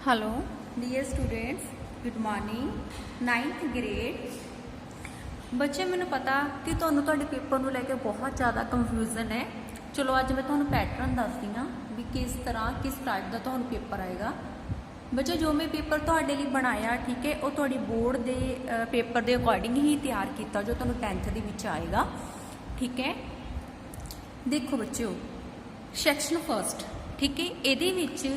Hello dear students, good morning. 9th grade बच्चे, मैंने पता कि तुहानू तुहाडे पेपर नूं लैके बहुत ज़्यादा कंफ्यूजन है। चलो अज मैं तुहानू पैटर्न दसदी हाँ भी किस तरह किस टाइप का तुहानू पेपर आएगा। बच्चे जो मैं पेपर तुहाडे लई बनाया, ठीक है, वो तुहाडी बोर्ड दे पेपर के अकॉर्डिंग ही तैयार किया जो तुहानू 10th दे विच आएगा। ठीक है, देखो बच्चों, सैक्शन फर्स्ट, ठीक है, ये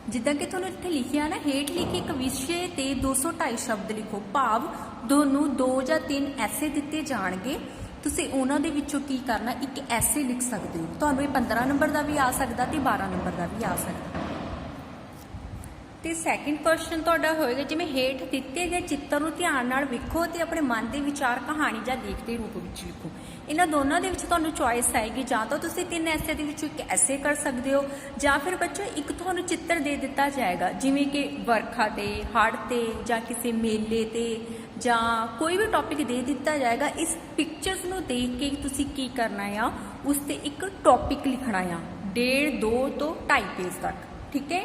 जिदा कि तुहानू इत्थे लिखिया ना, हेठ लिखी एक विषय ते 202 शब्द लिखो, भाव दोनों 2 या 3 ऐसे दिते जाणगे। तुसीं उन्हां दे विचों की करना, एक ऐसे लिख सकते हो। तुहानू 15 नंबर का भी आ सकता ते 12 नंबर का भी आ सकता। तो सैकेंड क्वेश्चन तुहाडा होएगा, जिवें हेठ दिते गए चित्र नूं ध्यान नाल वेखो ते अपने मन के विचार कहानी या लेख के रूप में लिखो। इन्हां दोनों दे विच तुहानू चॉइस आएगी, जां तो तुसीं 3 ऐसे दे विचों एक ऐसे कर सकते हो, जां फिर बच्चों एक तुहानू चित्र दे दिता जाएगा, जिवें कि वर्खा ते, हड़ ते, जां किसी मेले ते, जां कोई भी टॉपिक दे दिता जाएगा। इस पिक्चर्स नूं देख के तुसीं की करना आ, उस ते एक टॉपिक लिखना आ 1.5 2 तो 2.5 पेज तक। ठीक है,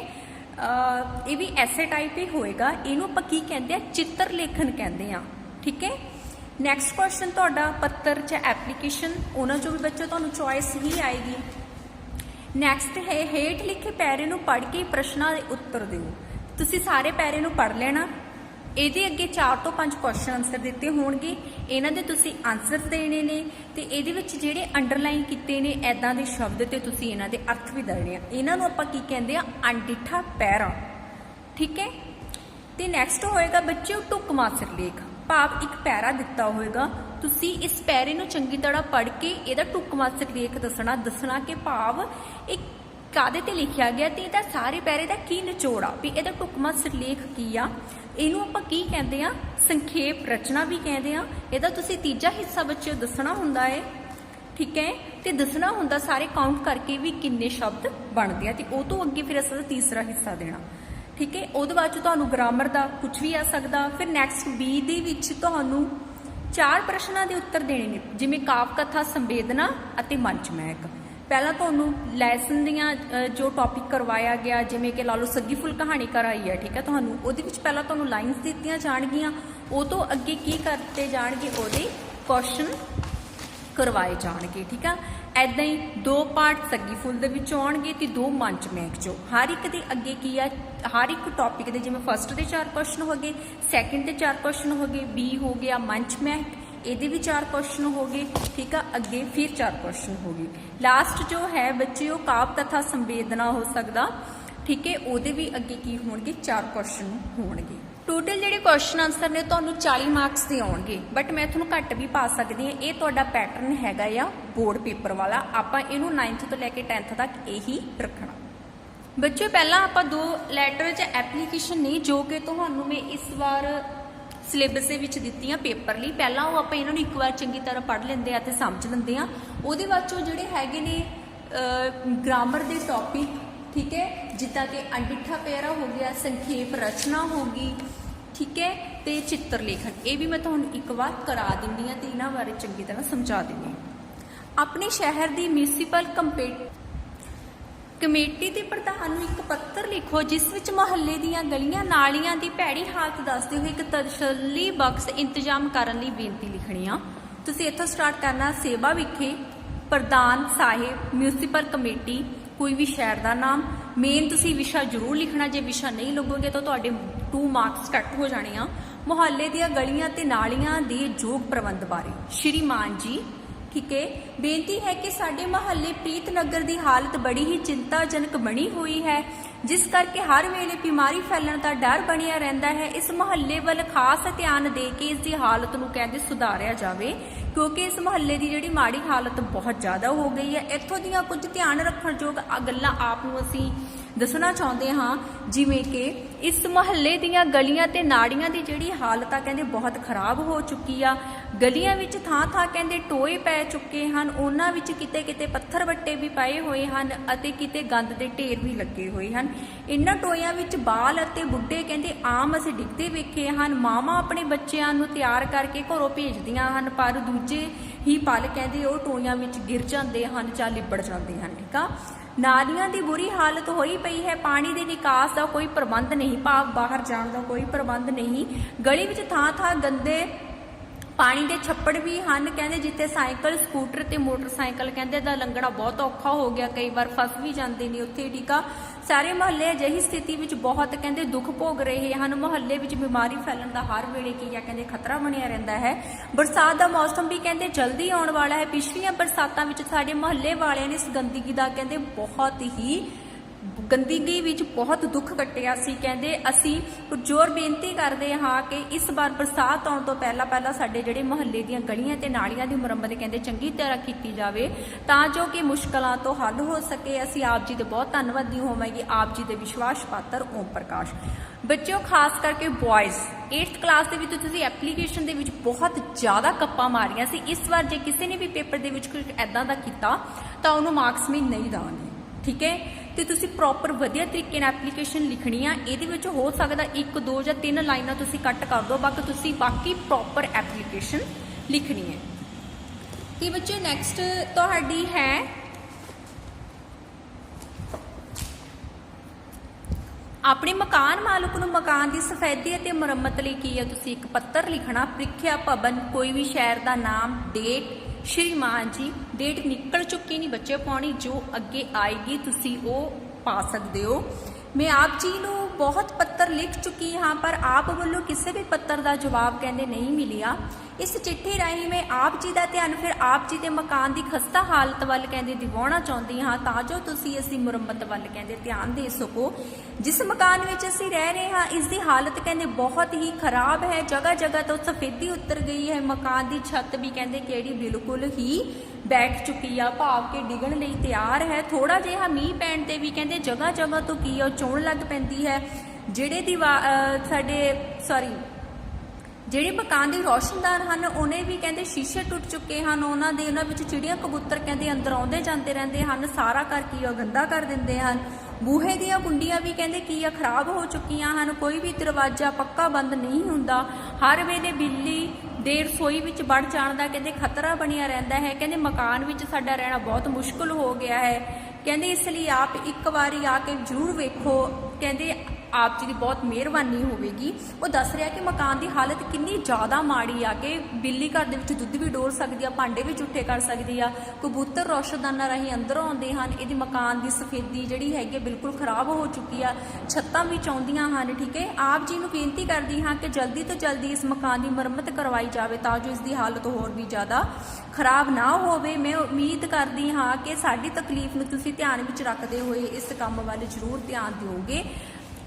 ये भी ऐसे टाइप ही होएगा। इनू आपां की कहते हैं, चित्र लेखन कहते हैं। ठीक है, नैक्सट क्वेश्चन तुहाडा पत्र च एप्लीकेशन, उन्हां चों भी बच्चों तुहानू चॉइस ही आएगी। नैक्सट है हेठ लिखे पैरे नू पढ़ के प्रश्नां दे उत्तर दिओ। तुसीं सारे पैरे नू पढ़ लेना। ਇਹਦੇ ਅੱਗੇ 4 ਤੋਂ 5 क्वेश्चन आंसर ਦਿੱਤੇ ਹੋਣਗੇ, ਇਹਨਾਂ ਦੇ ਤੁਸੀਂ ਆਨਸਰ ਦੇਣੇ ਨੇ ਤੇ ਇਹਦੇ ਵਿੱਚ ਜਿਹੜੇ ਅੰਡਰਲਾਈਨ ਕੀਤੇ ਨੇ ਐਦਾਂ ਦੇ ਸ਼ਬਦ ਤੇ ਤੁਸੀਂ ਇਹਨਾਂ ਦੇ ਅਰਥ ਵੀ ਦੇਣੇ ਆ। ਇਹਨਾਂ ਨੂੰ ਆਪਾਂ ਕੀ ਕਹਿੰਦੇ ਆ, ਅਣਡਿੱਠਾ ਪੈਰਾ। ਠੀਕ ਹੈ, ਤੇ ਨੈਕਸਟ ਹੋਏਗਾ ਬੱਚਿਓ ਢੁਕਵਾਂ ਸਿਰਲੇਖ, ਭਾਵ ਇੱਕ ਪੈਰਾ ਦਿੱਤਾ ਹੋਏਗਾ, ਤੁਸੀਂ ਇਸ ਪੈਰੇ ਨੂੰ ਚੰਗੀ ਤਰ੍ਹਾਂ ਪੜ੍ਹ ਕੇ ਇਹਦਾ ਢੁਕਵਾਂ ਸਿਰਲੇਖ ਦੱਸਣਾ ਕਿ ਭਾਵ ਇੱਕ ਕਾਹਦੇ ਤੇ ਲਿਖਿਆ ਗਿਆ ਤੇ ਇਹਦਾ ਸਾਰੇ ਪੈਰੇ ਦਾ ਕੀ ਨਿਚੋੜ ਆ, ਵੀ ਇਹਦਾ ਢੁਕਵਾਂ ਸਿਰਲੇਖ ਕੀ ਆ। ਇਹਨੂੰ ਆਪਾਂ ਕੀ ਕਹਿੰਦੇ ਆ, ਸੰਖੇਪ ਰਚਨਾ ਵੀ ਕਹਿੰਦੇ ਆ। ਇਹਦਾ ਤੁਸੀਂ ਤੀਜਾ ਹਿੱਸਾ ਬੱਚਿਓ ਦੱਸਣਾ ਹੁੰਦਾ ਹੈ। ਠੀਕ ਹੈ, ਤੇ ਦੱਸਣਾ ਹੁੰਦਾ ਸਾਰੇ ਕਾਊਂਟ ਕਰਕੇ ਵੀ ਕਿੰਨੇ ਸ਼ਬਦ ਬਣਦੇ ਆ, ਤੇ ਉਹ ਤੋਂ ਅੱਗੇ ਫਿਰ ਅਸਾਂ ਤੀਸਰਾ ਹਿੱਸਾ ਦੇਣਾ। ਠੀਕ ਹੈ, ਉਹਦੇ ਬਾਅਦ ਚ ਤੁਹਾਨੂੰ ਗ੍ਰਾਮਰ ਦਾ ਕੁਝ ਵੀ ਆ ਸਕਦਾ। ਫਿਰ ਨੈਕਸਟ ਬੀ ਦੇ ਵਿੱਚ ਤੁਹਾਨੂੰ 4 ਪ੍ਰਸ਼ਨਾਂ ਦੇ ਉੱਤਰ ਦੇਣੇ ਨੇ, ਜਿਵੇਂ ਕਾਵ ਕਥਾ, ਸੰਵੇਦਨਾ ਅਤੇ ਮੰਚ ਮਹਿਕ। ਪਹਿਲਾਂ ਤੁਹਾਨੂੰ ਲੈਸਨ ਦੀਆਂ ਜੋ ਟੌਪਿਕ ਕਰਵਾਇਆ ਗਿਆ, ਜਿਵੇਂ ਕਿ ਲਾ ਲਓ ਸੱਗੀ ਫੁੱਲ ਕਹਾਣੀ ਕਰਾਈ ਹੈ, ਠੀਕ ਹੈ, ਤੁਹਾਨੂੰ ਉਹਦੇ ਵਿੱਚ ਪਹਿਲਾਂ ਤੁਹਾਨੂੰ ਲਾਈਨਸ ਦਿੱਤੀਆਂ ਜਾਣਗੀਆਂ, ਉਹ ਤੋਂ ਅੱਗੇ ਕੀ ਕਰਤੇ ਜਾਣਗੇ, ਉਹਦੇ ਕੁਐਸਚਨ ਕਰਵਾਏ ਜਾਣਗੇ। ਠੀਕ ਆ, ਐਦਾਂ ਹੀ 2 ਪਾਰਟ ਸੱਗੀ ਫੁੱਲ ਦੇ ਵਿੱਚੋਂ ਆਉਣਗੇ ਤੇ 2 ਮੰਚ ਮਹਿਕ ਚੋਂ। ਹਰ ਇੱਕ ਦੇ ਅੱਗੇ ਕੀ ਆ, ਹਰ ਇੱਕ ਟੌਪਿਕ ਦੇ ਜਿਵੇਂ ਫਸਟ ਦੇ 4 ਕੁਐਸਚਨ ਹੋ ਗਏ, ਸੈਕਿੰਡ ਦੇ 4 ਕੁਐਸਚਨ ਹੋ ਗਏ, ਬੀ ਹੋ ਗਿਆ ਮੰਚ ਮਹਿਕ, ਇਹਦੇ ਵੀ 4 ਕੁਐਸਚਨ ਹੋ ਗਏ। ਠੀਕ ਆ, ਅੱਗੇ ਫਿਰ 4 ਕੁਐਸਚਨ ਹੋ ਗਏ। ਲਾਸਟ ਜੋ ਹੈ ਬੱਚੇ ਉਹ ਕਾਵ ਕਥਾ ਸੰਵੇਦਨਾ ਹੋ ਸਕਦਾ। ਠੀਕ ਹੈ, ਉਹਦੇ ਵੀ ਅੱਗੇ ਕੀ ਹੋਣਗੇ, 4 ਕੁਐਸਚਨ ਹੋਣਗੇ। ਟੋਟਲ ਜਿਹੜੇ ਕੁਐਸਚਨ ਆਨਸਰ ਨੇ ਤੁਹਾਨੂੰ 40 ਮਾਰਕਸ ਦੇ ਆਉਣਗੇ, ਬਟ ਮੈਂ ਤੁਹਾਨੂੰ ਘੱਟ ਵੀ ਪਾ ਸਕਦੀ ਹਾਂ। ਇਹ ਤੁਹਾਡਾ ਪੈਟਰਨ ਹੈਗਾ ਆ ਬੋਰਡ ਪੇਪਰ ਵਾਲਾ, ਆਪਾਂ ਇਹਨੂੰ 9th ਤੋਂ ਲੈ ਕੇ 10th ਤੱਕ ਇਹੀ ਰੱਖਣਾ। ਬੱਚੇ ਪਹਿਲਾਂ ਆਪਾਂ 2 ਲੈਟਰ 'ਚ ਐਪਲੀਕੇਸ਼ਨ ਨੇ ਜੋ ਕਿ ਤੁਹਾਨੂੰ ਮੈਂ ਇਸ ਵਾਰ ਸਿਲੇਬਸ ਦੇ ਵਿੱਚ ਦਿੱਤੀਆਂ ਪੇਪਰ ਲਈ। ਪਹਿਲਾਂ ਉਹ ਆਪਾਂ ਇਹਨਾਂ ਨੂੰ ਇੱਕ ਵਾਰ ਚੰਗੀ ਤਰ੍ਹਾਂ ਪੜ੍ਹ ਲੈਂਦੇ ਆ ਤੇ ਸਮਝ ਲੈਂਦੇ ਆ। ਉਹਦੇ ਬਾਅਦ ਚੋਂ ਜਿਹੜੇ ਹੈਗੇ ਨੇ ਗ੍ਰਾਮਰ ਦੇ ਟੌਪਿਕ, ਠੀਕ ਹੈ, ਜਿੱਦਾਂ ਕਿ ਅਣਡਿੱਠਾ ਪੈਰਾ ਹੋ ਗਿਆ, ਸੰਖੇਪ ਰਚਨਾ ਹੋ ਗਈ, ਠੀਕ ਹੈ, ਤੇ ਚਿੱਤਰ ਲੇਖਨ, ਇਹ ਵੀ ਮੈਂ ਤੁਹਾਨੂੰ ਇੱਕ ਵਾਰ ਕਰਾ ਦਿੰਦੀ ਹਾਂ ਤੇ ਇਹਨਾਂ ਬਾਰੇ ਚੰਗੀ ਤਰ੍ਹਾਂ ਸਮਝਾ ਦਿੰਦੀ ਹਾਂ। ਆਪਣੇ ਸ਼ਹਿਰ ਦੀ ਮਿਊਨਿਸਪਲ ਕਮੇਟੀ ਦੇ ਪ੍ਰਧਾਨ ਨੂੰ ਇੱਕ ਪੱਤਰ ਲਿਖੋ, ਜਿਸ ਵਿੱਚ ਮੁਹੱਲੇ ਦੀਆਂ ਗਲੀਆਂ ਨਾਲੀਆਂ ਦੀ ਭੈੜੀ ਹਾਲਤ ਦੱਸਦੇ ਹੋਏ ਇੱਕ ਤਸੱਲੀ ਬਖਸ਼ ਇੰਤਜ਼ਾਮ ਕਰਨ ਲਈ ਬੇਨਤੀ ਲਿਖਣੀ ਆ। ਤੁਸੀਂ ਇੱਥੋਂ ਸਟਾਰਟ ਕਰਨਾ, ਸੇਵਾ ਵਿਖੇ ਪ੍ਰਧਾਨ ਸਾਹਿਬ ਮਿਊਨਿਸਪਲ ਕਮੇਟੀ, ਕੋਈ ਵੀ ਸ਼ਹਿਰ ਦਾ ਨਾਮ। ਮੇਨ ਤੁਸੀਂ ਵਿਸ਼ਾ ਜ਼ਰੂਰ ਲਿਖਣਾ, ਜੇ ਵਿਸ਼ਾ ਨਹੀਂ ਲੱਗੋਗੇ ਤਾਂ ਤੁਹਾਡੇ 2 ਮਾਰਕਸ ਕੱਟ ਹੋ ਜਾਣੇ ਆ। ਮੁਹੱਲੇ ਦੀਆਂ ਗਲੀਆਂ ਤੇ ਨਾਲੀਆਂ ਦੇ ਯੋਗ ਪ੍ਰਬੰਧ ਬਾਰੇ ਸ਼੍ਰੀਮਾਨ ਜੀ, ठीक है, बेनती है कि साडे मुहल्ले प्रीत नगर की हालत बड़ी ही चिंताजनक बनी हुई है, जिस करके हर वेले बीमारी फैलण का डर बनिया रहिंदा है। इस मुहल्ले वल खास ध्यान दे के इसकी हालत नूं कहंदे सुधारिया जावे, क्योंकि इस मुहल्ले की जिहड़ी माड़ी हालत बहुत ज़्यादा हो गई है। इत्थों दीयां कुछ ध्यान रखण योग गल्लां आप नूं असीं दसना चाहते हाँ, जिमें कि इस मुहल्ले दीयां गलियां ते नाड़ियां दी जिहड़ी हालत आ कहंदे बहुत खराब हो चुकी आ। गलियां विच थां थां कहंदे टोए पै चुके हन, उन्हां विच किते किते पत्थर वट्टे भी पाए होए हन अते किते गंद दे ढेर भी लगे होए हन। इन्हां टोइयां विच बाल अते बुढ़े कहंदे आम असीं डिगदे वेखे हन। मावां अपने बच्चिआं नूं तैयार करके घरों भेजदियां हन, पर दूजे ही पल कहंदे ओह टोइयां विच गिर जांदे हन जां लिबड़ जांदे हन। ठीक आ। नालियां की बुरी हालत होई पई है, पानी के निकास का कोई प्रबंध नहीं, भाव बाहर जाने का कोई प्रबंध नहीं। गली विच थां थां गंदे पानी के छप्पड़ भी हैं, कहते जिते साइकिल स्कूटर ते मोटरसाइकिल कहते दा लंघना बहुत औखा हो गया, कई बार फस भी जाते हैं उत्थे। ठीक आ, सारे मुहल्ले अजिही स्थिति विच बहुत कहते दुख भोग रहे हैं। मुहल्ले विच बीमारी फैलण का हर वेले की है कहते खतरा बनिया रहिंदा है। बरसात का मौसम भी कहते जल्दी आने वाला है। पिछलियां बरसातां विच साडे मुहल्ले वालियां ने इस गंदगी का कहते बहुत ही गंदगी विच बहुत दुख कट्टिया सी। कहते असी पुरजोर बेनती करते हाँ कि इस बार बरसात आने तो पहला पहला साडे जिहड़े मुहल्ले दीयां गलियां ते नालियां दी मुरम्मत कहते चंगी तरह की जाए तां जो कि मुश्किलां तो हल हो सके। असी आप जी दे बहुत धन्नवादी होवांगे, आप जी दे विश्वास पात्र ओम प्रकाश। बच्चों खास करके बॉयज़ 8th क्लास दे विच तुसीं एप्लीकेशन दे विच बहुत ज़्यादा कप्पां मारियां सी। इस बार जे किसी ने भी पेपर दे विच कुछ ऐदां दा कीता तां उहनूं मार्क्स भी नहीं देवांगे। ठीक है, तो तुसी प्रॉपर वधिया तरीके नाल एप्लीकेशन लिखनी आ। इहदे विच हो सकदा 1 2 या 3 लाइनां तुसी कट कर दो, बाकी तुसी बाकी प्रॉपर एप्लीकेशन लिखनी है। कि बच्चे नैक्सट तुहाडी है अपने मकान मालक नूं मकान की सफेदी ਅਤੇ मुरम्मत लई की है तुसी एक पत्र लिखना। प्रीख्या भवन कोई भी शहर का नाम, डेट, श्रीमान जी डेट निकल चुकी नहीं बच्चे पानी, जो अगे आएगी तुसी वो पा सकते हो। मैं आप जी नूं बहुत पत्र लिख चुकी हाँ, पर आप वालों किसी भी पत्र का जवाब कहते नहीं मिलिया। इस चिट्ठी राही मैं आप जी का ध्यान फिर आप जी के मकान की खस्ता हालत वाल कहते दिवाना चाहती हाँ, तां जो तुसी इसी मुरम्मत वाल कहते ध्यान दे सको। जिस मकान में असी रह रहे हाँ इसकी हालत कहते बहुत ही खराब है, जगह जगह तो सफेदी उतर गई है। मकान की छत भी कहते कि बिल्कुल ही बैठ चुकी है, भाव के डिगण लई तैयार है। थोड़ा जिहा मीह पैण ते भी कहते जगह जगह तो की चौण लग पैंदी है। ਜਿਹੜੇ ਸਾਡੇ ਜਿਹੜੇ मकान के रोशनदार हैं उन्हें भी कहते शीशे टुट चुके हैं, उन्होंने चिड़िया कबूतर कहते अंदर आते जाते रहते हैं, सारा घर की गंदा कर देंगे हैं। बूहे दियां कुंडियां भी कहते की खराब हो चुकियां हैं, कोई भी दरवाजा पक्का बंद नहीं हुंदा। हर वेले बिल्ली दे रसोई विच वड़ जाण दा कहते खतरा बनिया रहिंदा है। कहते मकान विच साडा रहना बहुत मुश्किल हो गया है। कहते इसलिए आप एक बारी आके जरूर वेखो, कहते आप जी की बहुत मेहरबानी होगी। वो दस रहा कि मकान की हालत कितनी ज़्यादा माड़ी आ कि बिल्ली घर के दुध भी डोल सकती है, भांडे भी झूठे कर सकती है, कबूतर रोशनदाना राही अंदर आते हैं। ये मकान की सफेदी जी है बिल्कुल खराब हो चुकी है, छत्तां भी चाहदियां हैं। ठीक है, आप जी को बेनती करती हाँ कि जल्दी तो जल्दी इस मकान की मुरम्मत करवाई जाए तां जो इसकी हालत होर भी ज़्यादा खराब ना हो। मैं उम्मीद करती हाँ कि साडी तकलीफ नूं तुसीं ध्यान विच रखते हुए इस काम वाल जरूर ध्यान दिओगे।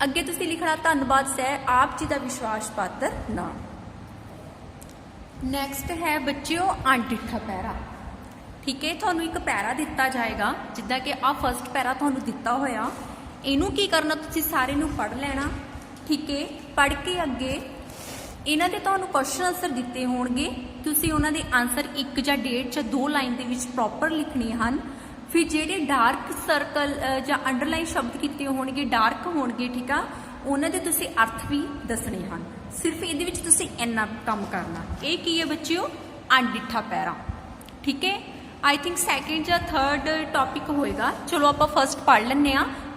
अगे तुसीं लिखना धन्नवाद सह आप जी का विश्वास पात्र नाम। नैक्सट है बच्चों अणडिठा पैरा। ठीक है, तुहानूं एक पैरा दिता जाएगा जिद्दां कि आ फर्स्ट पैरा तुहानूं दिता होया, इनू की करना तुसीं सारे नूं पढ़ लेना। ठीक है, पढ़ के अगे इन्हां दे तुहानूं क्वेश्चन आंसर दिते होणगे, तुसीं उन्हां दे आंसर 1 या 1.5 या 2 लाइन दे विच प्रॉपर लिखने हैं। फिर ਜਿਹੜੇ डार्क सर्कल ਜਾਂ अंडरलाइन शब्द किए होणगे डार्क होणगे, ठीक आ, उन्हां दे तुसीं अर्थ भी दसने हैं। सिर्फ ये विच तुसीं इन्ना काम करना। ये की है बच्चों अणडिठा पैरा। ठीक है, आई थिंक सैकेंड या थर्ड टॉपिक होएगा। चलो आप फर्स्ट पढ़ लें,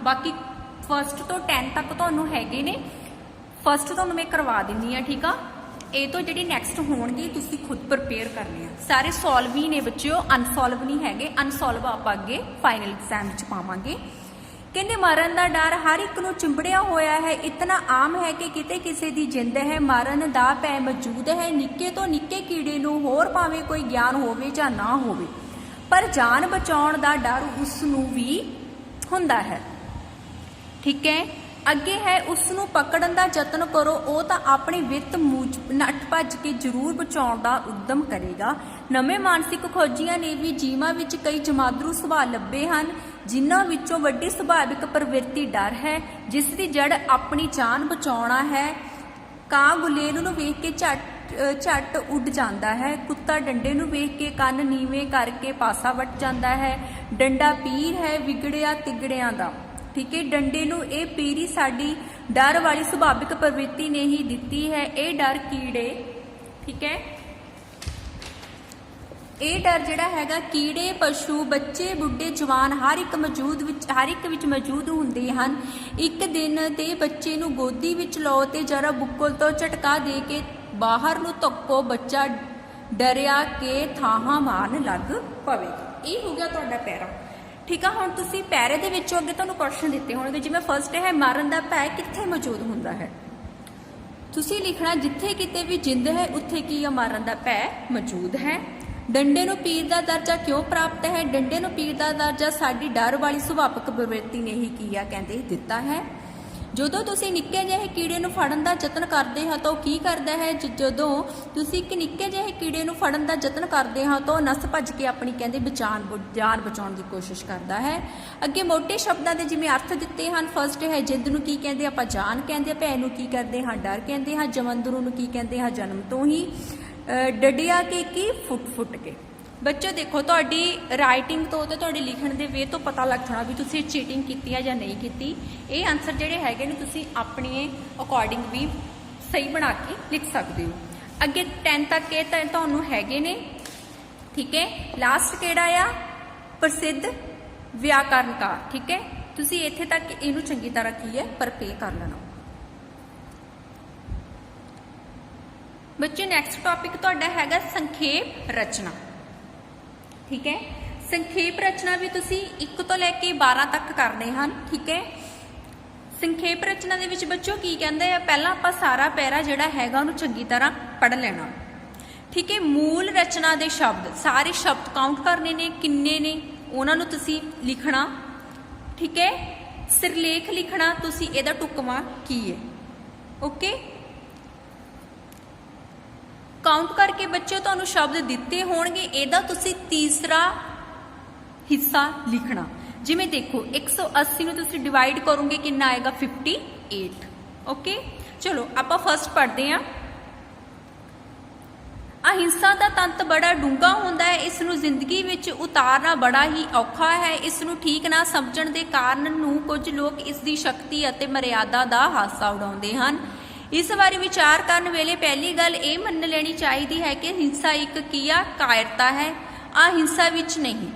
बाकी फर्स्ट तो 10 तक तुहानूं हैगे ने, फर्स्ट तुहानूं मैं करवा दिंदी हाँ। ठीक आ, ये तो जी नैक्सट होणगे तुसीं खुद प्रिपेयर करने हैं। सारे सॉल्व ही ने बच्चों, अनसॉल्व नहीं है। अनसॉल्व आप अगे फाइनल एग्जाम पावांगे। कहते मरण का डर हर एक नूं चिंबड़िया होया है, इतना आम है कि किते किसी की जिंद है, मरण दा भै मौजूद है। निक्के तो निक्के कीड़े नूं होर भावें कोई ज्ञान होवे जां ना होवे, पर जान बचाउण दा डर उस नूं भी हुंदा है। ठीक है, अगे है उसनूं पकड़न का यतन करो, वो तो अपने वित्त नट भज के जरूर बचाउण का उद्यम करेगा। नवे मानसिक खोजियां ने भी जीवां विच कई जमादरू सुभाਅ लभे हैं, जिन्हां विचों वड्डी सुभाविक प्रवृत्ति डर है, जिसकी जड़ अपनी जान बचाउणा है। कां गुलेल नूं वेख के झट उड़ जाता है, कुत्ता डंडे नूं वेख के कन्न नीवें करके पासा वट जाता है। डंडा पीर है विगड़िया तिगड़िया दा। ठीक है, डंडे नूं ये पीरी साडी डर वाली सुभाविक प्रवृत्ति ने ही दिती है। ये डर कीड़े, ठीक है, ਇਹ ਡਰ ਜਿਹੜਾ ਹੈਗਾ ਕੀੜੇ ਪਸ਼ੂ ਬੱਚੇ ਬੁੱਢੇ ਜਵਾਨ ਹਰ ਇੱਕ ਵਿੱਚ ਮੌਜੂਦ ਹੁੰਦੇ ਹਨ। ਇੱਕ ਦਿਨ ਤੇ ਬੱਚੇ ਨੂੰ ਗੋਦੀ ਵਿੱਚ ਲਓ ਤੇ ਜਰਾ ਬੁੱਕਲ ਤੋਂ ਝਟਕਾ ਦੇ ਕੇ ਬਾਹਰ ਨੂੰ ਧੱਕੋ, ਬੱਚਾ ਡਰਿਆ ਕਿ ਥਾਹਾਂ ਮਾਰਨ ਲੱਗ ਪਵੇਗਾ। ਇਹ ਹੋ ਗਿਆ ਤੁਹਾਡਾ ਪੈਰਾ। ਠੀਕ ਆ, ਹੁਣ ਤੁਸੀਂ ਪੈਰੇ ਦੇ ਵਿੱਚੋਂ ਅੱਗੇ ਤੁਹਾਨੂੰ ਕੁਐਸਚਨ ਦਿੱਤੇ ਹੋਣਗੇ, ਜਿਵੇਂ ਫਸਟ ਹੈ ਮਾਰਨ ਦਾ ਭੈ ਕਿੱਥੇ ਮੌਜੂਦ ਹੁੰਦਾ ਹੈ। ਤੁਸੀਂ ਲਿਖਣਾ ਜਿੱਥੇ ਕਿਤੇ ਵੀ ਜਿੰਦ ਹੈ ਉੱਥੇ ਕੀ ਆ, ਮਾਰਨ ਦਾ ਭੈ ਮੌਜੂਦ ਹੈ। ਡੰਡੇ ਨੂੰ ਪੀਰ ਦਾ ਦਰਜਾ ਕਿਉਂ ਪ੍ਰਾਪਤ ਹੈ। ਡੰਡੇ ਨੂੰ ਪੀਰ ਦਾ ਦਰਜਾ ਸਾਡੀ ਡਰ ਵਾਲੀ ਸੁਭਾਵਿਕ ਪ੍ਰਵਿਰਤੀ ਨੇ ਹੀ ਕੀ ਆ ਕਹਿੰਦੇ ਦਿੱਤਾ ਹੈ। ਜਦੋਂ ਤੁਸੀਂ ਨਿੱਕੇ ਜਿਹੇ ਕੀੜੇ ਨੂੰ ਫੜਨ ਦਾ ਯਤਨ ਕਰਦੇ ਹੋ ਤਾਂ ਉਹ ਕੀ ਕਰਦਾ ਹੈ, ਜਦੋਂ ਤੁਸੀਂ ਇੱਕ ਨਿੱਕੇ ਜਿਹੇ ਕੀੜੇ ਨੂੰ ਫੜਨ ਦਾ ਯਤਨ ਕਰਦੇ ਹੋ ਤਾਂ ਉਹ ਨੱਸ ਭੱਜ ਕੇ ਆਪਣੀ ਕਹਿੰਦੇ ਜਾਨ ਬਚਾਉਣ ਦੀ ਕੋਸ਼ਿਸ਼ ਕਰਦਾ ਹੈ। ਅੱਗੇ ਮੋਟੇ ਸ਼ਬਦਾਂ ਦੇ ਜਿਵੇਂ ਅਰਥ ਦਿੱਤੇ ਹਨ। ਫਸਟ ਹੈ ਜਿੱਦ ਨੂੰ ਕੀ ਕਹਿੰਦੇ ਆਪਾਂ, ਜਾਨ ਕਹਿੰਦੇ ਆ। ਭੈ ਨੂੰ ਕੀ ਕਰਦੇ ਹਾਂ, ਡਰ ਕਹਿੰਦੇ ਹਾਂ। ਜਮੰਦਰੂ ਨੂੰ ਕੀ ਕਹਿੰਦੇ ਹਾਂ, ਜਨਮ ਤੋਂ ਹੀ। ਡੱਡਿਆ ਕੇ ਕੀ, ਫੁੱਟ ਕੇ। ਬੱਚੋ ਦੇਖੋ ਤੁਹਾਡੀ ਰਾਈਟਿੰਗ ਤੋਂ ਤੇ ਤੁਹਾਡੇ ਲਿਖਣ ਦੇ ਵੇ ਤੋਂ ਪਤਾ ਲੱਗ ਜਾਣਾ ਵੀ ਤੁਸੀਂ ਚੀਟਿੰਗ ਕੀਤੀ ਹੈ ਜਾਂ ਨਹੀਂ ਕੀਤੀ। ਇਹ ਆਨਸਰ ਜਿਹੜੇ ਹੈਗੇ ਨੇ ਤੁਸੀਂ ਆਪਣੇ ਅਕੋਰਡਿੰਗ ਵੀ ਸਹੀ ਬਣਾ ਕੇ ਲਿਖ ਸਕਦੇ ਹੋ। ਅੱਗੇ 10 ਤੱਕ ਇਹ ਤਾਂ ਤੁਹਾਨੂੰ ਹੈਗੇ ਨੇ। ਠੀਕ ਹੈ, ਲਾਸਟ ਕਿਹੜਾ ਆ, ਪ੍ਰਸਿੱਧ ਵਿਆਕਰਨਕਾਰ। ਠੀਕ ਹੈ, ਤੁਸੀਂ ਇੱਥੇ ਤੱਕ ਇਹਨੂੰ ਚੰਗੀ ਤਰ੍ਹਾਂ ਕੀ ਹੈ ਪਰਪੇ ਕਰ ਲੈਣਾ। ਬੱਚੇ ਨੈਕਸਟ ਟੌਪਿਕ ਤੁਹਾਡਾ ਹੈਗਾ ਸੰਖੇਪ ਰਚਨਾ। ਠੀਕ ਹੈ, ਸੰਖੇਪ ਰਚਨਾ ਵੀ ਤੁਸੀਂ 1 ਤੋਂ ਲੈ ਕੇ 12 ਤੱਕ ਕਰਨੇ ਹਨ। ਠੀਕ ਹੈ, ਸੰਖੇਪ ਰਚਨਾ ਦੇ ਵਿੱਚ ਬੱਚੋ ਕੀ ਕਹਿੰਦੇ ਆ, ਪਹਿਲਾਂ ਆਪਾਂ ਸਾਰਾ ਪੈਰਾ ਜਿਹੜਾ ਹੈਗਾ ਉਹਨੂੰ ਚੰਗੀ ਤਰ੍ਹਾਂ ਪੜ੍ਹ ਲੈਣਾ। ਠੀਕ ਹੈ, ਮੂਲ ਰਚਨਾ ਦੇ ਸ਼ਬਦ, ਸਾਰੇ ਸ਼ਬਦ ਕਾਊਂਟ ਕਰਨੇ ਨੇ, ਕਿੰਨੇ ਨੇ ਉਹਨਾਂ ਨੂੰ ਤੁਸੀਂ ਲਿਖਣਾ। ਠੀਕ ਹੈ, ਸਿਰਲੇਖ ਲਿਖਣਾ ਤੁਸੀਂ, ਇਹਦਾ ਢੁਕਵਾਂ ਕੀ ਹੈ। ਓਕੇ, ਕਾਊਂਟ ਕਰਕੇ ਬੱਚਿਓ ਤੁਹਾਨੂੰ ਸ਼ਬਦ ਦਿੱਤੇ ਹੋਣਗੇ, ਇਹਦਾ ਤੁਸੀਂ ਤੀਸਰਾ ਹਿੱਸਾ ਲਿਖਣਾ। ਜਿਵੇਂ ਦੇਖੋ 180 ਨੂੰ ਤੁਸੀਂ ਡਿਵਾਈਡ ਕਰੋਗੇ ਕਿੰਨਾ ਆਏਗਾ, 58। ਓਕੇ, ਚਲੋ ਆਪਾਂ ਫਸਟ ਪੜ੍ਹਦੇ ਹਾਂ। ਅਹਿੰਸਾ ਦਾ ਤੰਤ ਬੜਾ ਡੂੰਘਾ ਹੁੰਦਾ ਹੈ, ਇਸ ਨੂੰ ਜ਼ਿੰਦਗੀ ਵਿੱਚ ਉਤਾਰਨਾ ਬੜਾ ਹੀ ਔਖਾ ਹੈ। ਇਸ ਨੂੰ ਠੀਕ ਨਾ ਸਮਝਣ ਦੇ ਕਾਰਨ ਨੂੰ ਕੁਝ ਲੋਕ ਇਸ ਦੀ ਸ਼ਕਤੀ ਅਤੇ ਮਰਿਆਦਾ ਦਾ ਹਾਸਾ ਉਡਾਉਂਦੇ ਹਨ। ਇਸ ਬਾਰੇ ਵਿਚਾਰ ਕਰਨ ਵੇਲੇ ਪਹਿਲੀ ਗੱਲ ਇਹ ਮੰਨ ਲੈਣੀ ਚਾਹੀਦੀ ਹੈ ਕਿ ਹਿੰਸਾ ਇੱਕ ਕੀਆ ਕਾਇਰਤਾ ਹੈ, ਅਹਿੰਸਾ ਵਿੱਚ ਨਹੀਂ।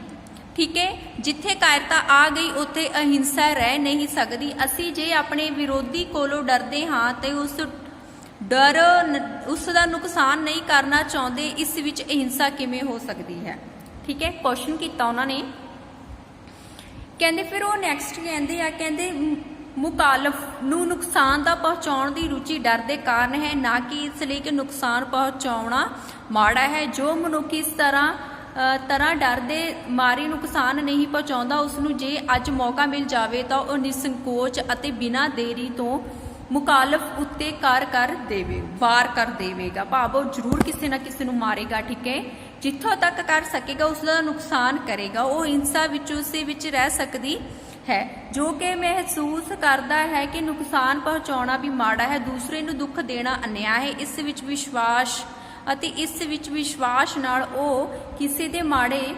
ਠੀਕ ਹੈ, ਜਿੱਥੇ ਕਾਇਰਤਾ ਆ ਗਈ ਉੱਥੇ ਅਹਿੰਸਾ ਰਹਿ ਨਹੀਂ ਸਕਦੀ। ਅਸੀਂ ਜੇ ਆਪਣੇ ਵਿਰੋਧੀ ਕੋਲੋਂ ਡਰਦੇ ਹਾਂ ਤੇ ਉਸ ਦਾ ਨੁਕਸਾਨ ਨਹੀਂ ਕਰਨਾ ਚਾਹੁੰਦੇ, ਇਸ ਵਿੱਚ ਅਹਿੰਸਾ ਕਿਵੇਂ ਹੋ ਸਕਦੀ ਹੈ। ਠੀਕ ਹੈ, ਕੁਐਸਚਨ ਕੀਤਾ ਉਹਨਾਂ ਨੇ। ਕਹਿੰਦੇ ਫਿਰ ਉਹ ਨੈਕਸਟ ਕਹਿੰਦੇ ਆ, ਕਹਿੰਦੇ ਮੁਕਾਲਫ ਨੂੰ ਨੁਕਸਾਨ ਦਾ ਪਹੁੰਚਾਉਣ ਦੀ ਰੁਚੀ ਡਰ ਦੇ ਕਾਰਨ ਹੈ, ਨਾ ਕਿ ਇਸ ਲਈ ਕਿ ਨੁਕਸਾਨ ਪਹੁੰਚਾਉਣਾ ਮਾੜਾ ਹੈ। ਜੋ ਮਨੁੱਖ ਇਸ ਤਰ੍ਹਾਂ ਡਰ ਦੇ ਮਾਰੇ ਨੁਕਸਾਨ ਨਹੀਂ ਪਹੁੰਚਾਉਂਦਾ, ਉਸ ਨੂੰ ਜੇ ਅੱਜ ਮੌਕਾ ਮਿਲ ਜਾਵੇ ਤਾਂ ਉਹ ਨਿਸੰਕੋਚ ਅਤੇ ਬਿਨਾਂ ਦੇਰੀ ਤੋਂ ਮੁਕਾਲਫ ਉੱਤੇ ਵਾਰ ਕਰ ਦੇਵੇਗਾ। ਭਾਵ ਉਹ ਜ਼ਰੂਰ ਕਿਸੇ ਨਾ ਕਿਸੇ ਨੂੰ ਮਾਰੇਗਾ। ਠੀਕ ਹੈ, ਜਿੱਥੋਂ ਤੱਕ ਕਰ ਸਕੇਗਾ ਉਸ ਦਾ ਨੁਕਸਾਨ ਕਰੇਗਾ। ਉਹ ਹਿੰਸਾ ਵਿੱਚ ਉਸੇ ਵਿੱਚ ਰਹਿ ਸਕਦੀ ਹੈ ਜੋ ਕਿ ਮਹਿਸੂਸ ਕਰਦਾ ਹੈ ਕਿ ਨੁਕਸਾਨ ਪਹੁੰਚਾਉਣਾ ਵੀ ਮਾੜਾ ਹੈ, ਦੂਸਰੇ ਨੂੰ ਦੁੱਖ ਦੇਣਾ ਅਨਿਆਂ ਹੈ। ਇਸ ਵਿੱਚ ਵਿਸ਼ਵਾਸ ਨਾਲ ਉਹ ਕਿਸੇ ਦੇ ਮਾੜੇ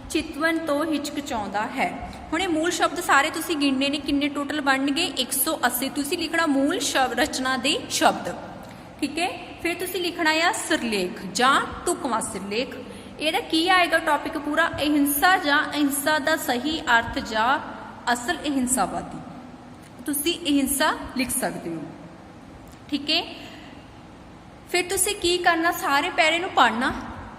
ਚਿਤਵਨ ਤੋਂ ਹਿਚਕਚਾਉਂਦਾ ਹੈ। ਹੁਣ ਇਹ ਮੂਲ ਸ਼ਬਦ ਸਾਰੇ ਤੁਸੀਂ ਗਿਣਨੇ ਨੇ, ਕਿੰਨੇ ਟੋਟਲ ਬਣਨਗੇ 180। ਤੁਸੀਂ ਲਿਖਣਾ ਮੂਲ ਰਚਨਾ ਦੇ ਸ਼ਬਦ। ਠੀਕ ਹੈ, ਫਿਰ ਤੁਸੀਂ ਲਿਖਣਾ ਆ ਸਿਰਲੇਖ ਜਾਂ ਢੁਕਵਾਂ ਸਿਰਲੇਖ। ਇਹਦਾ ਕੀ ਆਏਗਾ ਟੌਪਿਕ ਪੂਰਾ, ਅਹਿੰਸਾ ਜਾਂ ਅਹਿੰਸਾ ਦਾ ਸਹੀ ਅਰਥ ਜਾਂ ਅਸਲ ਅਹਿੰਸਾਵਾਦੀ। ਤੁਸੀਂ ਅਹਿੰਸਾ ਲਿਖ ਸਕਦੇ ਹੋ। ਠੀਕ ਹੈ, ਫਿਰ ਤੁਸੀਂ ਕੀ ਕਰਨਾ, ਸਾਰੇ ਪੈਰੇ ਨੂੰ ਪੜ੍ਹਨਾ,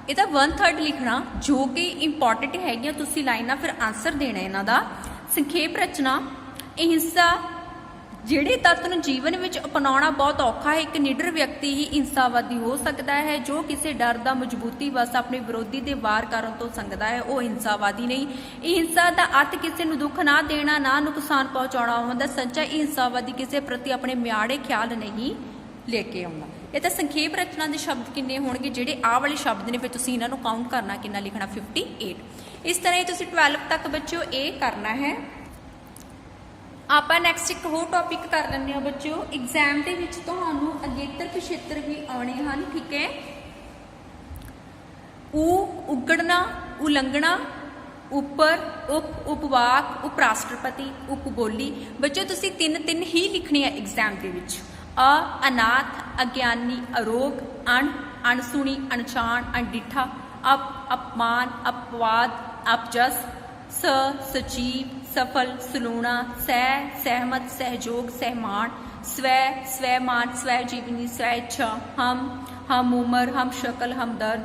ਇਹਦਾ 1/3 ਲਿਖਣਾ ਜੋ ਕਿ ਇੰਪੋਰਟੈਂਟ ਹੈਗੀਆਂ ਤੁਸੀਂ ਲਾਈਨਾਂ, ਫਿਰ ਆਨਸਰ ਦੇਣਾ ਇਹਨਾਂ ਦਾ। ਸੰਖੇਪ ਰਚਨਾ, ਅਹਿੰਸਾ ਜਿਹੜੇ ਤੱਤ ਨੂੰ ਜੀਵਨ ਵਿੱਚ ਅਪਣਾਉਣਾ ਬਹੁਤ ਔਖਾ ਹੈ। ਇੱਕ ਨਿਡਰ ਵਿਅਕਤੀ ਹੀ ਅਹਿੰਸਾਵਾਦੀ ਹੋ ਸਕਦਾ ਹੈ, ਜੋ ਕਿਸੇ ਡਰ ਦਾ ਮਜ਼ਬੂਤੀ ਵਸ ਆਪਣੇ ਵਿਰੋਧੀ ਦੇ ਵਾਰ ਕਰਨ ਤੋਂ ਸੰਗਦਾ ਹੈ, ਉਹ ਅਹਿੰਸਾਵਾਦੀ ਨਹੀਂ। ਅਹਿੰਸਾ ਦਾ ਅਰਥ ਕਿਸੇ ਨੂੰ ਦੁੱਖ ਨਾ ਦੇਣਾ, ਨਾ ਨੁਕਸਾਨ ਪਹੁੰਚਾਉਣਾ ਹੁੰਦਾ। ਸੱਚਾ ਅਹਿੰਸਾਵਾਦੀ ਕਿਸੇ ਪ੍ਰਤੀ ਆਪਣੇ ਮਿਆੜੇ ਖਿਆਲ ਨਹੀਂ ਲੈ ਕੇ ਆਉਂਦਾ। ਇਹ ਤਾਂ ਸੰਖੇਪ ਰਚਨਾ ਦੇ ਸ਼ਬਦ ਕਿੰਨੇ ਹੋਣਗੇ, ਜਿਹੜੇ ਆਹ ਵਾਲੇ ਸ਼ਬਦ ਨੇ, ਫਿਰ ਤੁਸੀਂ ਇਹਨਾਂ ਨੂੰ ਕਾਊਂਟ ਕਰਨਾ, ਕਿੰਨਾ ਲਿਖਣਾ 58। ਇਸ ਤਰ੍ਹਾਂ ਹੀ ਤੁਸੀਂ 12 ਤੱਕ ਬੱਚਿਓ ਇਹ ਕਰਨਾ ਹੈ। ਆਪਾਂ ਨੈਕਸਟ ਇੱਕ ਹੋਰ ਟੌਪਿਕ ਕਰ ਲੈਂਦੇ ਹਾਂ ਬੱਚਿਓ। ਐਗਜ਼ਾਮ ਦੇ ਵਿੱਚ ਤੁਹਾਨੂੰ ਅਗੇਤਰ ਪਿਛੇਤਰ ਵੀ ਆਉਣੇ ਹਨ। ਠੀਕ ਹੈ, ਉਗੜਨਾ, ਉਲੰਘਣਾ, ਉੱਪਰ, ਉਪਵਾਕ, ਉਪ ਰਾਸ਼ਟਰਪਤੀ, ਉਪਬੋਲੀ। ਬੱਚਿਓ ਤੁਸੀਂ ਤਿੰਨ ਹੀ ਲਿਖਣੇ ਆ ਐਗਜ਼ਾਮ ਦੇ ਵਿੱਚ। ਅਨਾਥ, ਅਗਿਆਨੀ, ਅਰੋਗ, ਅਣਸੁਣੀ, ਅਣਛਾਣ, ਅਣਡਿੱਠਾ, अपमान, अपवाद, अपजस, सजीव, सफल, सलूणा, सहमत, सहयोग, सहमान, स्वैमान, स्वजीवनी, स्वेच्छा, हम उम्र, हम शक्ल, हम दर्द,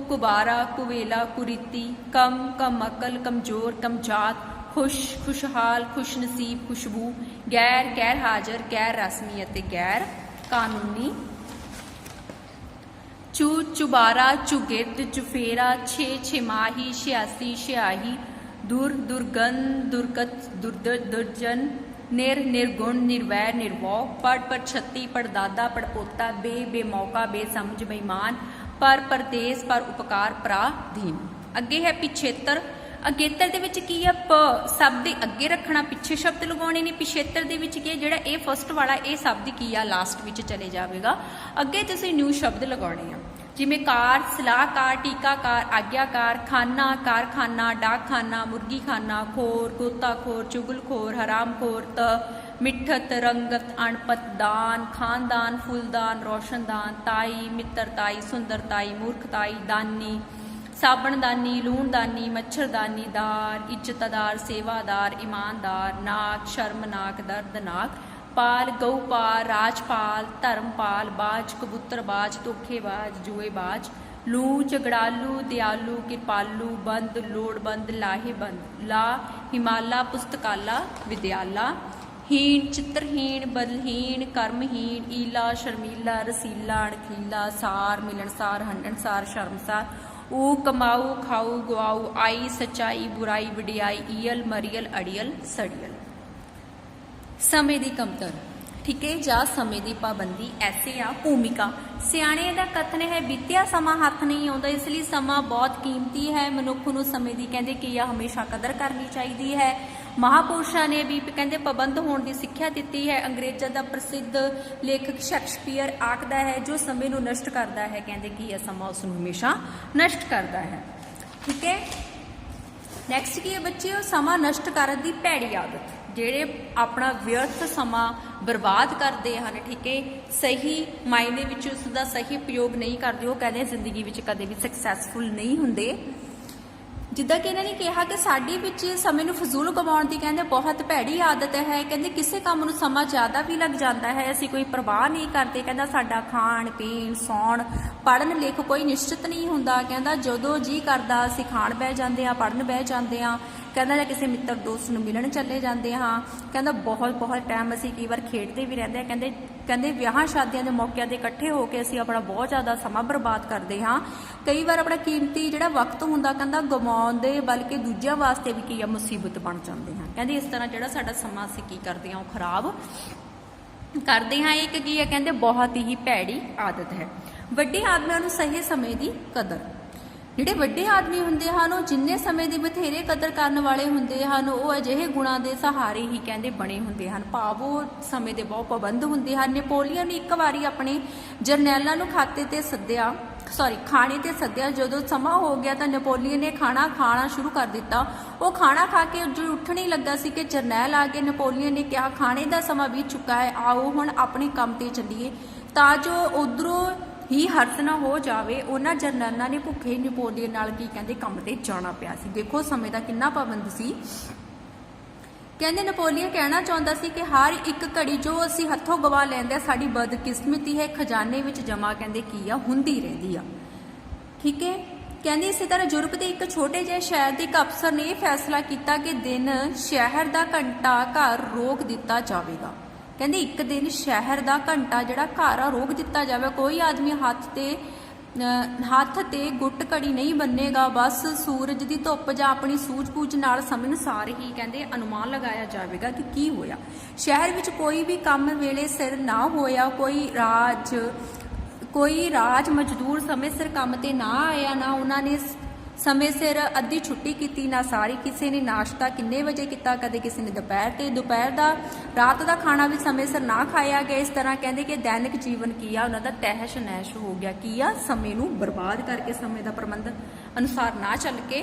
कुबारा, कुवेला, कुरीति, कम अकल, कमजोर, कमजात, खुशहाल, खुशनसीब, खुशबू, गैर हाजिर, गैर रस्मी अते गैर कानूनी, चुबारा, चुगिर्द, चुफेरा, छमाही, छियासी, छियाही, दुर्गंध, दुर्गत, दुर्जन, निर्गुण, निर्वैर, निर्वौ, छत्ती, पड़दादा, पड़पोता, बेमौका, बेसमझ, बेईमान, परदेस, पर उपकार, पराधीन। अगे है पिछेतर। अगेतर दे विच की है प शब्द दे अगे रखना, पिछे शब्द लगाने ने। पिछेतर दे विच की है जिहड़ा ये फस्ट वाला ये शब्द की है लास्ट विच चले जाएगा। अगे तुसीं न्यू शब्द लगाने आ, जिवें कार, सलाहकार, टीकाकार, आग्याकार, खाना, कारखाना, डाकखाना, मुर्गीखाना, खोर, गोताखोर, चुगलखोर, हरामखोर, मिठत, रंगत, अणपत, दान, खानदान, फुलदान, रोशनदान, ताई, मित्रताई, सुंदरताई, मूर्खताई, दानी, साबणदानी, लूणदानी, मच्छरदानी, दार, इज्जतदार, सेवादार, ईमानदार, नाक, शर्मनाक, दर्दनाक, पाल, गऊपाल, राजपाल, धर्मपाल, बाज, कबूतरबाज, धोखेबाज, जुएबाज, लू, झगड़ालू, दयालू, कृपालू, बंद, लोड़बंद, लाहेबंद, ला, हिमाला, पुस्तकाला, विद्याला, हीन, चित्रहीन, बलहीन, कर्महीन, ईला, शर्मीला, रसीला, अणखीला, सार, मिलनसार, हंडनसार, शर्मसार, ऊ, कमाऊ, खाऊ, गुआऊ, आई, सच्चाई, बुराई, वडियाई, ईयल, मरियल, अड़ियल, सड़ियल। समय की कमतर, ठीक है, जा समय की पाबंदी, ऐसे आ भूमिका। सियाणे दा कथन है बीतिया समा हथ नहीं आउंदा, इसलिए समा बहुत कीमती है। मनुख नूं समय की कहंदे कि हमेशा कदर करनी चाहिए है। महापुरुषों ने भी कहते पाबंद होने की सिक्ख्या दी है। अंग्रेज़ों का प्रसिद्ध लेखक शेक्सपीयर आखदा है जो समय को नष्ट करता है, कहते कि यह समा उसनूं हमेशा नष्ट करता है। ठीक है, नैक्सट की है बच्चे, समा नष्ट करने की भैड़ी आदत, ਜਿਹੜੇ अपना व्यर्थ समा बर्बाद करते हैं। ठीक है, सही मायने विच उसका सही प्रयोग नहीं करते, वो कहते जिंदगी विच कदे भी सक्सैसफुल नहीं होंगे। जिद्दां कि इन्होंने कहा कि साडी विच समय नूं फजूल गवाउण दी कहंदे बहुत भैड़ी आदत है। कहंदे किसी काम नूं समा ज़्यादा भी लग जाता है, असीं कोई परवाह नहीं करते। कहंदा साडा खाण पीण सौण पढ़न लिख कोई निश्चित नहीं हुंदा। कहंदा जदों जी करदा असीं खाण बह जांदे आ, पढ़न बह जांदे आ। कहंदा जां किसी मित्र दोस्त नूं मिलण चले जांदे हाँ। कहंदा बहुत टाइम असीं कई बार खेडदे भी रहिंदे। कहंदे विआहां शादियां दे मौकिਆਂ ते इकट्ठे होकर असीं अपना बहुत ज़्यादा समा बर्बाद करते हाँ। कई बार अपना कीमती जिहड़ा वक्त हुंदा कहंदा गवाउंदे, बल्कि दूजिਆਂ वास्ते भी की मुसीबत बन जाते हैं। कहंदे इस तरह जिहड़ा साडा समा असीं की करते हैं वो खराब करते हैं। एक की है कहंदे बहुत ही भैड़ी आदत है। वड्डे आदमियों नूं सही समय की कदर, ਜਿਹੜੇ ਵੱਡੇ ਆਦਮੀ ਹੁੰਦੇ ਹਨ ਉਹ ਜਿੰਨੇ ਸਮੇਂ ਦੀ ਬਥੇਰੇ ਕਦਰ ਕਰਨ ਵਾਲੇ ਹੁੰਦੇ ਹਨ, ਉਹ ਅਜਿਹੇ ਗੁਣਾਂ ਦੇ ਸਹਾਰੇ ਹੀ ਕਹਿੰਦੇ ਬਣੇ ਹੁੰਦੇ ਹਨ। ਭਾਵ ਉਹ ਸਮੇਂ ਦੇ ਬਹੁਤ ਪਾਬੰਦ ਹੁੰਦੇ ਹਨ। ਨੈਪੋਲੀਅਨ ਨੇ ਇੱਕ ਵਾਰੀ ਆਪਣੇ ਜਰਨੈਲਾਂ ਨੂੰ ਖਾਣੇ ਤੇ ਸੱਦਿਆ। ਜਦੋਂ ਸਮਾਂ ਹੋ ਗਿਆ ਤਾਂ ਨੈਪੋਲੀਅਨ ਨੇ ਖਾਣਾ ਸ਼ੁਰੂ ਕਰ ਦਿੱਤਾ। ਉਹ ਖਾਣਾ ਖਾ ਕੇ ਜੋ ਉੱਠਣ ਹੀ ਲੱਗਾ ਸੀ ਕਿ ਜਰਨੈਲ ਆ ਗਏ। ਨੈਪੋਲੀਅਨ ਨੇ ਕਿਹਾ ਖਾਣੇ ਦਾ ਸਮਾਂ ਬੀਤ ਚੁੱਕਾ ਹੈ, ਆਓ ਹੁਣ ਆਪਣੇ ਕੰਮ ਤੇ ਚੱਲੀਏ। ਤਾਂ ਜੋ ਉਧਰੋਂ ही हर्स ना हो जाए, उन्होंने जरनैलों ने भुखे नैपोलीअन नाल की कहते काम ते जाना पिया सी। देखो समय का कितना पाबंद सी। कहते नैपोलीअन कहना चाहता सी कि हर एक घड़ी जो असी हथों गवा लेंदे साडी बदकिस्मती है, खजाने विच जमा कहते की आ हुंदी रहिंदी आ। ठीक है, कहते इस तरह यूरोप के एक छोटे जिहे शहर के एक अफसर ने यह फैसला किया कि दिन शहर का घंटा घर रोक दिता जाएगा। कहते एक दिन शहर का घंटा जिहड़ा घर आ रोक दिता जाए। कोई आदमी हथ ते गुट घड़ी नहीं बनेगा। बस सूरज की धुप जां अपनी सूझबूझ नाल समय अनुसार ही कहते अनुमान लगाया जाएगा कि की होया। शहर विच कोई भी काम वेले सिर ना होया, कोई राज मजदूर समय सिर काम ते ना आया, ना उन्होंने समय सिर अद्धी छुट्टी की, ना सारी। किसी ने नाश्ता किन्ने बजे किया, कदे किसी ने दोपहर का रात का खाना भी समय सिर ना खाया गया। इस तरह कहते कि दैनिक जीवन की आ उन्होंने तहश नैश हो गया। की आ समय नूं बर्बाद करके समय का प्रबंध अनुसार ना चल के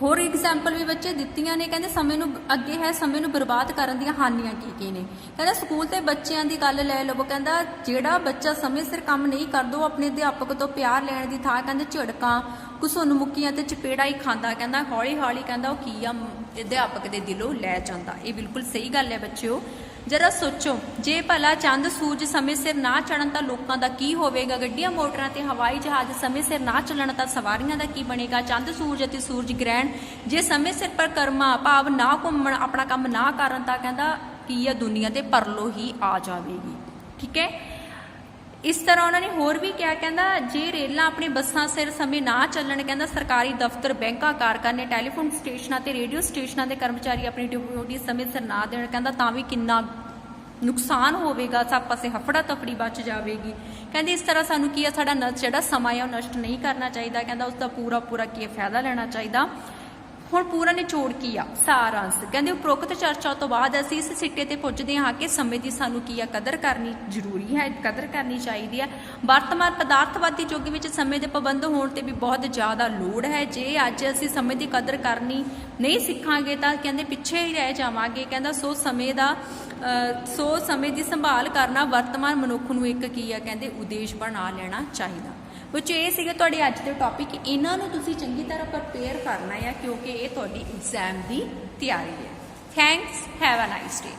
ਹੋਰ ਐਗਜ਼ਾਮਪਲ ਵੀ ਬੱਚੇ ਦਿੱਤੀਆਂ ਨੇ, ਕਹਿੰਦੇ ਸਮੇਂ ਨੂੰ ਅੱਗੇ ਹੈ ਸਮੇਂ ਨੂੰ ਬਰਬਾਦ ਕਰਨ ਦੀਆਂ ਹਾਨੀਆਂ ਕੀ ਨੇ। ਕਹਿੰਦਾ ਸਕੂਲ ਤੇ ਬੱਚਿਆਂ ਦੀ ਗੱਲ ਲੈ ਲਵੋ, ਕਹਿੰਦਾ ਜਿਹੜਾ ਬੱਚਾ ਸਮੇਂ ਸਿਰ ਕੰਮ ਨਹੀਂ ਕਰਦਾ ਉਹ ਆਪਣੇ ਅਧਿਆਪਕ ਤੋਂ ਪਿਆਰ ਲੈਣ ਦੀ ਥਾਂ ਕਹਿੰਦੇ ਝਿੜਕਾਂ, ਘੁਸੁੰਨ ਮੁੱਕੀਆਂ ਤੇ ਚਪੇੜਾ ਹੀ ਖਾਂਦਾ, ਕਹਿੰਦਾ ਹੌਲੀ ਹੌਲੀ ਕਹਿੰਦਾ ਉਹ ਕੀ ਆ ਅਧਿਆਪਕ ਦੇ ਦਿਲੋਂ ਲੈ ਜਾਂਦਾ। ਇਹ ਬਿਲਕੁਲ ਸਹੀ ਗੱਲ ਹੈ ਬੱਚਿਓ। ਜਰਾ ਸੋਚੋ, ਜੇ ਭਲਾ ਚੰਦ ਸੂਰਜ ਸਮੇਂ ਸਿਰ ਨਾ ਚੜਨ ਤਾਂ ਲੋਕਾਂ ਦਾ ਕੀ ਹੋਵੇਗਾ। ਗੱਡੀਆਂ ਮੋਟਰਾਂ ਤੇ ਹਵਾਈ ਜਹਾਜ਼ ਸਮੇਂ ਸਿਰ ਨਾ ਚੱਲਣ ਤਾਂ ਸਵਾਰੀਆਂ ਦਾ ਕੀ ਬਣੇਗਾ। ਚੰਦ ਸੂਰਜ ਅਤੇ ਸੂਰਜ ਗ੍ਰਹਿਣ ਜੇ ਸਮੇਂ ਸਿਰ ਪਰਿਕਰਮਾ ਭਾਵ ਨਾ ਘੁੰਮਣ, ਆਪਣਾ ਕੰਮ ਨਾ ਕਰਨ ਤਾਂ ਕਹਿੰਦਾ ਕੀ ਆ ਦੁਨੀਆ ਤੇ ਪਰਲੋ ਹੀ ਆ ਜਾਵੇਗੀ। ਠੀਕ ਹੈ। ਇਸ ਤਰ੍ਹਾਂ ਉਹਨਾਂ ਨੇ ਹੋਰ ਵੀ ਕਿਹਾ, ਕਹਿੰਦਾ ਜੇ ਰੇਲਾਂ ਆਪਣੀ ਬੱਸਾਂ ਸਿਰ ਸਮੇਂ ਨਾ ਚੱਲਣ, ਕਹਿੰਦਾ ਸਰਕਾਰੀ ਦਫ਼ਤਰ, ਬੈਂਕਾਂ, ਕਾਰਖਾਨੇ, ਟੈਲੀਫੋਨ ਸਟੇਸ਼ਨਾਂ ਤੇ ਰੇਡੀਓ ਸਟੇਸ਼ਨਾਂ ਦੇ ਕਰਮਚਾਰੀ ਆਪਣੀ ਡਿਊਟੀ ਸਮੇਂ ਸਿਰ ਨਾ ਦੇਣ, ਕਹਿੰਦਾ ਤਾਂ ਵੀ ਕਿੰਨਾ ਨੁਕਸਾਨ ਹੋਵੇਗਾ, ਸਭ ਪਾਸੇ ਹਫੜਾ ਤਫੜੀ ਬਚ ਜਾਵੇਗੀ। ਕਹਿੰਦੇ ਇਸ ਤਰ੍ਹਾਂ ਸਾਨੂੰ ਕੀ ਆ ਸਾਡਾ ਜਿਹੜਾ ਸਮਾਂ ਹੈ ਉਹ ਨਸ਼ਟ ਨਹੀਂ ਕਰਨਾ ਚਾਹੀਦਾ, ਕਹਿੰਦਾ ਉਸ ਦਾ ਪੂਰਾ ਕੀ ਫਾਇਦਾ ਲੈਣਾ ਚਾਹੀਦਾ। ਹੁਣ ਪੂਰਾ ਨਿਚੋੜ ਕੀ ਆ, ਸਾਰਾਂਸ਼, ਕਹਿੰਦੇ ਉਪਰੋਕਤ ਚਰਚਾ ਤੋਂ ਬਾਅਦ ਅਸੀਂ ਇਸ ਸਿੱਟੇ ਤੇ ਪੁੱਜਦੇ ਹਾਂ ਕਿ ਸਮੇਂ ਦੀ ਸਾਨੂੰ ਕੀ ਆ ਕਦਰ ਕਰਨੀ ਜ਼ਰੂਰੀ ਹੈ, ਕਦਰ ਕਰਨੀ ਚਾਹੀਦੀ ਹੈ। ਵਰਤਮਾਨ ਪਦਾਰਥਵਾਦੀ ਯੁੱਗ ਵਿੱਚ ਸਮੇਂ ਦੇ ਪਾਬੰਦ ਹੋਣ ਤੇ ਵੀ ਬਹੁਤ ਜ਼ਿਆਦਾ ਲੋੜ ਹੈ। ਜੇ ਅੱਜ ਅਸੀਂ ਸਮੇਂ ਦੀ ਕਦਰ ਕਰਨੀ ਨਹੀਂ ਸਿੱਖਾਂਗੇ ਤਾਂ ਕਹਿੰਦੇ ਪਿੱਛੇ ਹੀ ਰਹਿ ਜਾਵਾਂਗੇ। ਕਹਿੰਦਾ ਸੋ ਸਮੇਂ ਦੀ ਸੰਭਾਲ ਕਰਨਾ ਵਰਤਮਾਨ ਮਨੁੱਖ ਨੂੰ ਇੱਕ ਕੀ ਆ ਕਹਿੰਦੇ ਉਦੇਸ਼ ਬਣਾ ਲੈਣਾ ਚਾਹੀਦਾ। ਬੱਚੇ ਇਹ ਸੀਗੇ ਤੁਹਾਡੇ ਅੱਜ ਦੇ ਟੌਪਿਕ, ਇਹਨਾਂ ਨੂੰ ਤੁਸੀਂ ਚੰਗੀ ਤਰ੍ਹਾਂ ਪ੍ਰਪੇਅਰ ਕਰਨਾ ਹੈ ਕਿਉਂਕਿ ਇਹ ਤੁਹਾਡੀ ਐਗਜ਼ਾਮ ਦੀ ਤਿਆਰੀ ਹੈ। Thanks, have a nice day.